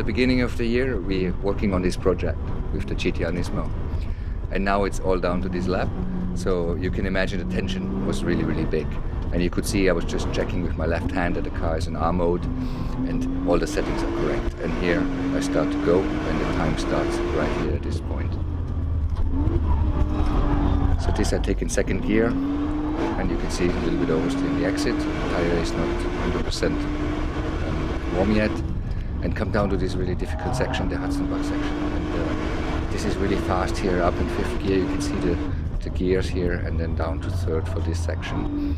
the beginning of the year, we're working on this project with the GT-R Nismo. And now it's all down to this lap. So you can imagine the tension was really, really big. And you could see I was just checking with my left hand that the car is in R mode and all the settings are correct. And here I start to go and the time starts right here at this point. So this I take in second gear and you can see a little bit oversteer in the exit. The tire is not 100% warm yet. And come down to this really difficult section, the Hudson-Bach section. And this is really fast here, up in fifth gear. You can see the gears here and then down to third for this section.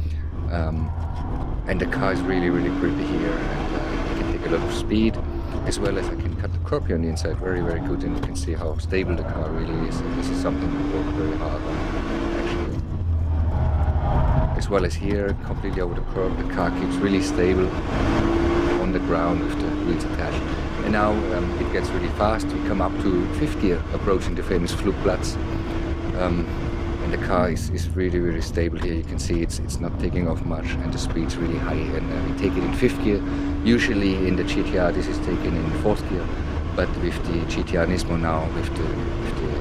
And the car is really, really grippy here, and I can take a lot of speed, as well as I can cut the curb here on the inside very, very good, and you can see how stable the car really is. And this is something we work very hard on, actually. As well as here, completely over the curb, the car keeps really stable on the ground with the wheels attached. And now it gets really fast. We come up to fifth gear, approaching the famous Flugplatz. And the car is really, really stable here. You can see it's not taking off much and the speed's really high. And we take it in fifth gear. Usually in the GT-R this is taken in fourth gear. But with the GT-R Nismo now, with the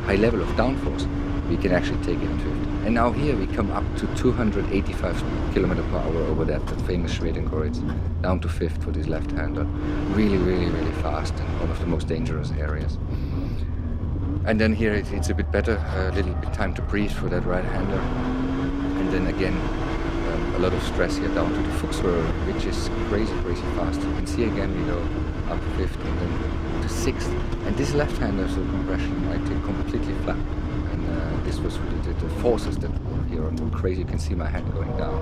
high level of downforce, we can actually take it in fifth. And now here we come up to 285 km/h over that famous Schwedenkreuz, down to fifth for this left-hander. Really, really, really fast and one of the most dangerous areas. And then here it's a bit better, a little bit time to breathe for that right-hander. And then again, a lot of stress here down to the Fuchsröhre, which is crazy, crazy fast. You can see again we go up fifth and then to sixth. And this left-hander, so compression, I take completely flat. And this was really the forces that were here on crazy. You can see my hand going down.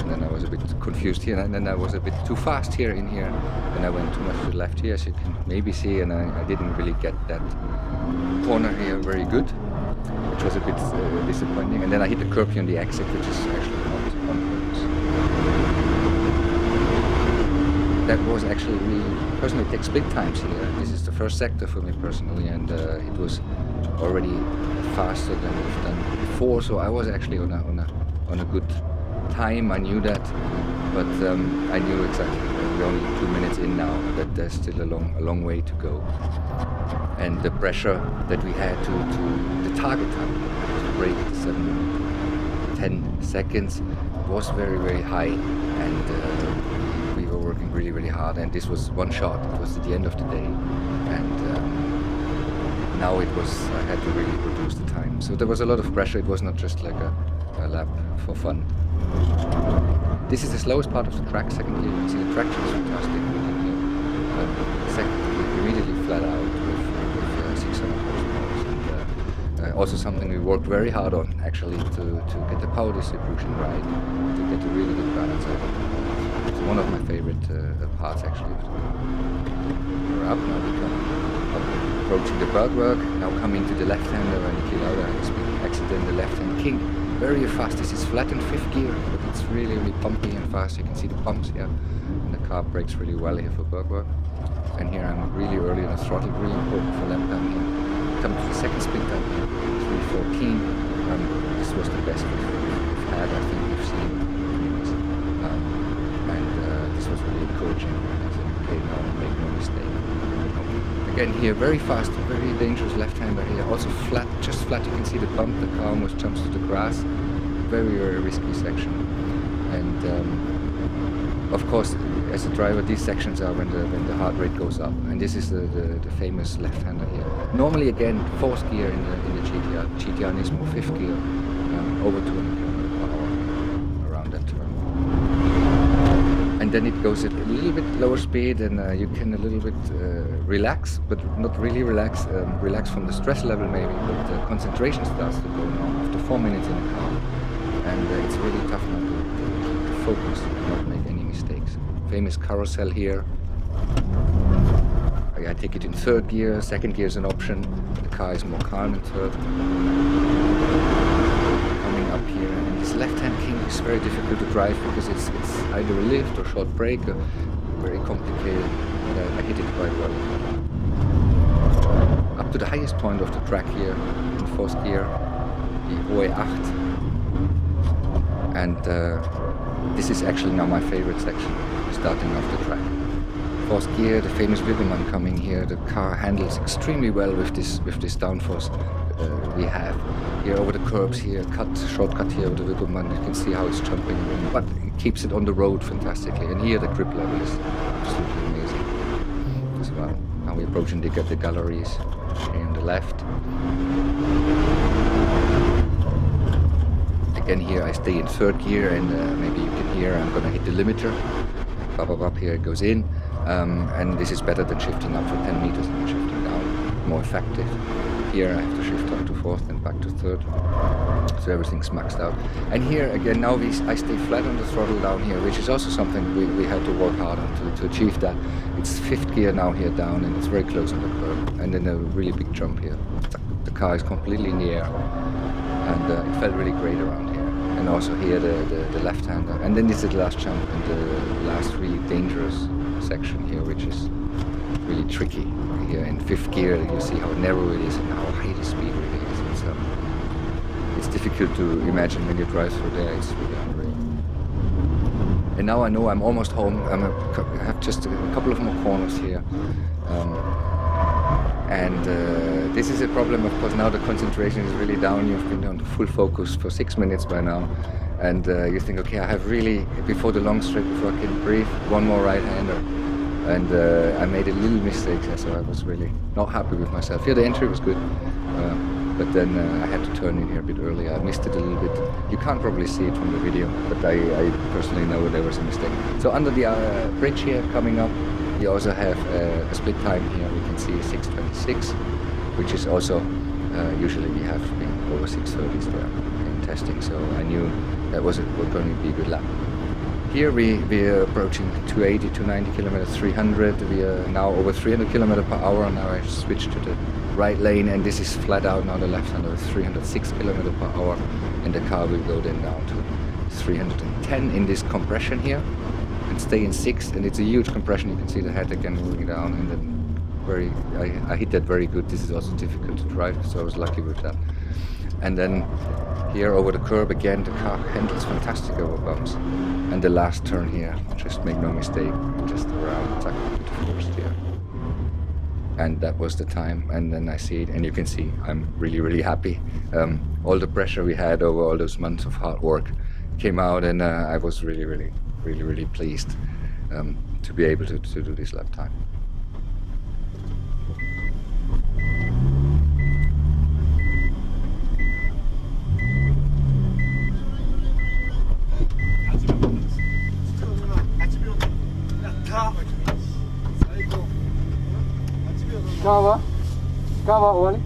And then I was a bit confused here, and then I was a bit too fast here in here. And I went too much to the left here, as you can maybe see, and I didn't really get that corner here very good, which was a bit disappointing. And then I hit the curb here on the exit, which is actually not on purpose. That was actually really, personally, it takes big times here. This is the first sector for me personally, and it was already faster than we've done before, so I was actually on a good time. I knew that, but I knew exactly, we're only 2 minutes in now, that there's still a long way to go. And the pressure that we had to the target time to break the 7-10 seconds was very, very high, and we were working really, really hard. And this was one shot. It was at the end of the day, and now I had to really reduce the time. So there was a lot of pressure. It was not just like a lap for fun. This is the slowest part of the track. Second gear, you can see the traction is fantastic. Second gear, immediately flat out with 600 horsepower. And also something we worked very hard on, actually, to get the power distribution right, to get a really good balance of it. It's one of my favorite parts, actually. We're up now, we come up, approaching the bergwerk, now coming to the left-hander and Niki Lauda has been accident, the left-hand king. Very fast. This is flat in fifth gear, but it's really, really pumpy and fast. You can see the pumps here, and the car brakes really well here for bergwerk. And here I'm really early on the throttle, really important for lap down here. Come to the second spin down here, 314. This was the best we've had, I think we've seen. And this was really encouraging. I think, okay, now make no mistake. Again here, very fast, very dangerous left-hander here. Also flat, just flat. You can see the bump. The car almost jumps to the grass. Very, very risky section. And of course, as a driver, these sections are when the heart rate goes up. And this is the famous left-hander here. Normally, again, fourth gear in the GT-R Nismo, fifth gear, over 200 km/h around that turn. And then it goes at a little bit lower speed, and you can a little bit relax, but not really relax. Relax from the stress level maybe, but the concentration starts to go now after 4 minutes in the car. And it's really tough now to focus and not make any mistakes. Famous carousel here. I take it in third gear, second gear is an option. The car is more calm in third. Coming up here, and this left-hand king is very difficult to drive because it's either a lift or short brake, very complicated, but I hit it quite well. Up to the highest point of the track here in fourth gear, the Hohe 8. And this is actually now my favorite section, starting off the track. fourth gear, the famous Wirbelmann coming here. The car handles extremely well with this downforce we have. Here over the curbs here, shortcut here over the Wirbelmann, you can see how it's jumping, but it keeps it on the road fantastically. And here the grip level is absolutely amazing as well. Now we're approaching the galleries here on the left. Again here I stay in third gear, and maybe you can hear I'm gonna hit the limiter. Up here it goes in, and this is better than shifting up for 10 meters and shifting down, more effective. Here I have to shift up to fourth and back to third, so everything's maxed out. And here again, now I stay flat on the throttle down here, which is also something we had to work hard on to achieve that. It's fifth gear now here down, and it's very close on the curb, and then a really big jump here. The car is completely in the air, and it felt really great around here. And also here the left-hander, and then this is the last jump and the last really dangerous section here, which is really tricky. Here in fifth gear you see how narrow it is and how high the speed really is. It's difficult to imagine when you drive through there. It's really unreal. And now I know I'm almost home. I have just a couple of more corners here. This is a problem, of course. Now the concentration is really down. You've been on full focus for 6 minutes by now, and you think, okay, I have really, before the long straight, before I can breathe, one more right-hander, and I made a little mistake there, so I was really not happy with myself. Here the entry was good, but then I had to turn in here a bit earlier. I missed it a little bit. You can't probably see it from the video, but I personally know there was a mistake. So under the bridge here coming up, you also have a split time here. We can see 6:26, which is also usually we have been over 6:30s there in testing. So I knew that was going to be a good lap. Here we are approaching 280, 290 kilometers, 300. We are now over 300 kilometers per hour. Now I switched to the right lane, and this is flat out now. The left-hander is 306 kilometers per hour, and the car will go then down to 310 in this compression here. And stay in sixth, and it's a huge compression. You can see the head again moving down, and then I hit that very good. This is also difficult to drive, so I was lucky with that. And then here over the curb again, the car handles fantastic over bumps. And the last turn here, just make no mistake, just around to the first gear. And that was the time, and then I see it, and you can see I'm really happy. All the pressure we had over all those months of hard work came out, and I was really pleased to be able to do this lap time. Kawa終わり?